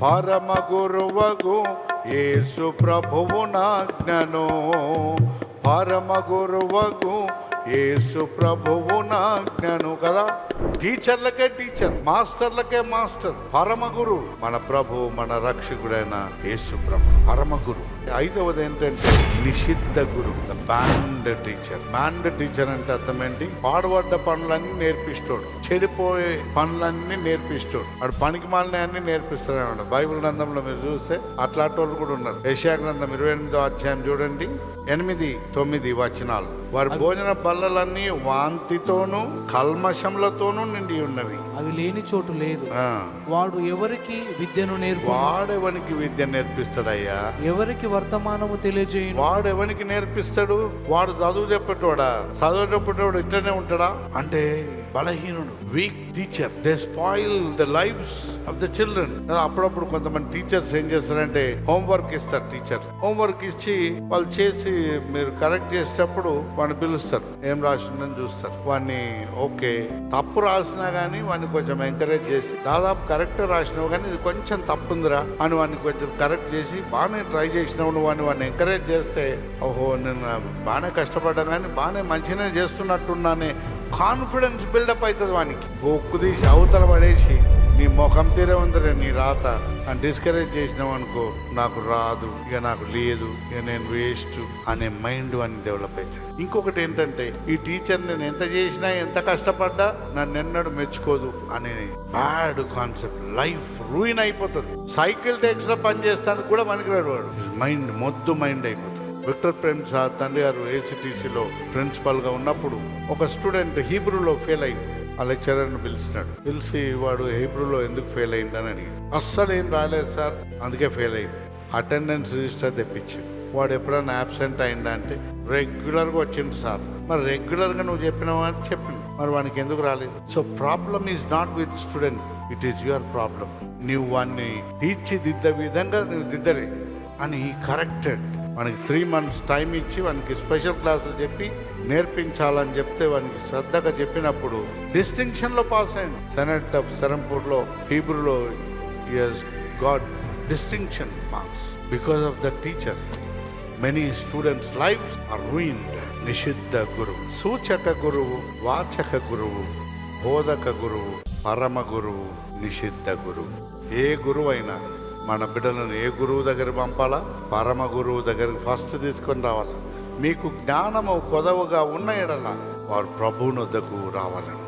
పరమ గురువగు యేసు ప్రభువు నాజ్ఞను, పరమ గురువగు యేసు ప్రభువు నాజ్ఞను. కదా, టీచర్లకే టీచర్, మాస్టర్లకే మాస్టర్ పరమ గురు మన ప్రభు, మన రక్షకుడైన యేసు ప్రభు పరమ గురు. ఐదవది ఏంటంటే నిషిద్ధ గురు, బ్యాండ్ టీచర్. బ్యాండ్ టీచర్ అంటే అర్థం ఏంటి? పాడుపడ్డ పనులన్నీ నేర్పిస్తాడు, చెడిపోయే పనులన్నీ నేర్పిస్తాడు, వాడు పనికి మాలిన అన్ని నేర్పిస్తాడు అన్నమాట. బైబిల్ గ్రంథంలో మీరు చూస్తే అట్లాంటి వాళ్ళు కూడా ఉన్నారు. యెషయా గ్రంథం 28వ అధ్యాయం చూడండి, 8, 9 వచనాలు. వారి భోజన బల్లలన్నీ వాంతితోనూ కల్మషములతోనూ నిండి ఉన్నవి, అవి లేని చోటు లేదు. వాడు ఎవరికి విద్యను వాడెవనికి విద్య నేర్పిస్తాడయ్యా? ఎవరికి వర్తమానము తెలియజేయను? వాడెవనికి నేర్పిస్తాడు? వాడు చదువు చెప్పేటోడా? చదువు చెప్పేటోడు ఇట్లనే ఉంటాడా? అంటే బలహీనుడు, weak teacher. They spoil the lifes of the children. అప్పుడప్పుడు కొంతమంది టీచర్స్ ఏం చేస్తారంటే హోంవర్క్ ఇస్తారు. టీచర్ హోంవర్క్ ఇచ్చి వాళ్ళు చేసి మీరు కరెక్ట్ చేసేటప్పుడు వాడిని పిలుస్తారు, ఏం రాసిందని చూస్తారు. వాడిని ఓకే తప్పు రాసినా కానీ వాడిని కొంచెం ఎంకరేజ్ చేసి, దాదాపు కరెక్ట్ రాసినావు కానీ ఇది కొంచెం తప్పుందిరా అని వాడిని కొంచెం కరెక్ట్ చేసి, బాగానే ట్రై చేసినావు నువ్వు అని వాడిని ఎంకరేజ్ చేస్తే, ఓహో నేను బాగానే కష్టపడ్డా కానీ బాగానే మంచిగానే చేస్తున్నట్టున్నానే కాన్ఫిడెన్స్ బిల్డప్ అవుతుంది వానికి. ఒక్కు తీసి అవతల పడేసి నీ ముఖం తీరే ఉందిరే నీ రాత అని డిస్కరేజ్ చేసినావు అనుకో, నాకు రాదు, ఇక నాకు లేదు, ఇక నేను వేస్ట్ అనే మైండ్ అని డెవలప్ అవుతుంది. ఇంకొకటి ఏంటంటే ఈ టీచర్ నేను ఎంత చేసినా ఎంత కష్టపడ్డా నన్ను ఎన్నడూ మెచ్చుకోదు అనే బ్యాడ్ కాన్సెప్ట్. లైఫ్ రూయిన్ అయిపోతుంది. సైకిల్ ట్యాక్స్ లో పనిచేస్తానికి కూడా పనికిరాడు వాడు. మైండ్ మొద్దు మైండ్ అయిపోతుంది. విక్టర్ ప్రేమ్సాద్ తండ్రి గారు ఏసీటీసీలో ప్రిన్సిపల్గా ఉన్నప్పుడు ఒక స్టూడెంట్ హీబ్రూలో ఫెయిల్ అయింది. ఆ లెక్చరర్ని పిలిచి వాడు హీబ్రూలో ఎందుకు ఫెయిల్ అయిందని అడిగింది. అస్సలు ఏం రాలేదు సార్, అందుకే ఫెయిల్ అయింది. అటెండెన్స్ రిజిస్టర్ తెప్పించింది. వాడు ఎప్పుడైనా యాబ్సెంట్ అయిందా అంటే రెగ్యులర్గా వచ్చింది సార్. మరి రెగ్యులర్గా నువ్వు చెప్పినావు అని చెప్పింది, మరి వానికి ఎందుకు రాలేదు? So problem is not with student, it is your problem. నువ్వు వాడిని తీర్చిదిద్ద విధంగా నువ్వు దిద్దలే అని కరెక్టెడ్. మనకి 3 months టైం ఇచ్చి వానికి స్పెషల్ క్లాసులు చెప్పి నేర్పించాలని చెప్తే వానికి శ్రద్ధగా చెప్పినప్పుడు డిస్టింక్షన్లో పాస్ అయ్యాను. సెనెట్ ఆఫ్ సెరంపూర్లో హీబ్రూలో got distinction marks because of the teacher. Many students lifes are ruined. నిషిద్ధ గురువు, సూచక గురువు, వాచక గురువు, బోధక గురువు, పరమ గురువు, నిషిద్ధ గురువు. ఏ గురువు అయినా మన బిడ్డలను ఏ గురువు దగ్గర పంపాలా? పరమ గురువు దగ్గరికి ఫస్ట్ తీసుకొని రావాలా. మీకు జ్ఞానము కొదవగా ఉన్న ఎడల వారు ప్రభువుని వద్దకు రావాలని.